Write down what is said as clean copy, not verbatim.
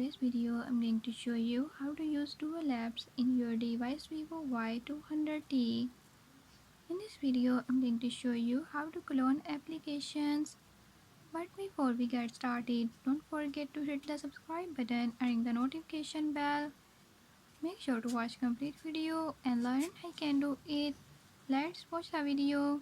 this video, I'm going to show you how to use Dual Apps in your device Vivo Y200T. In this video, I'm going to show you how to clone applications. But before we get started, don't forget to hit the subscribe button and ring the notification bell. Make sure to watch complete video and learn I can do it. Let's watch the video.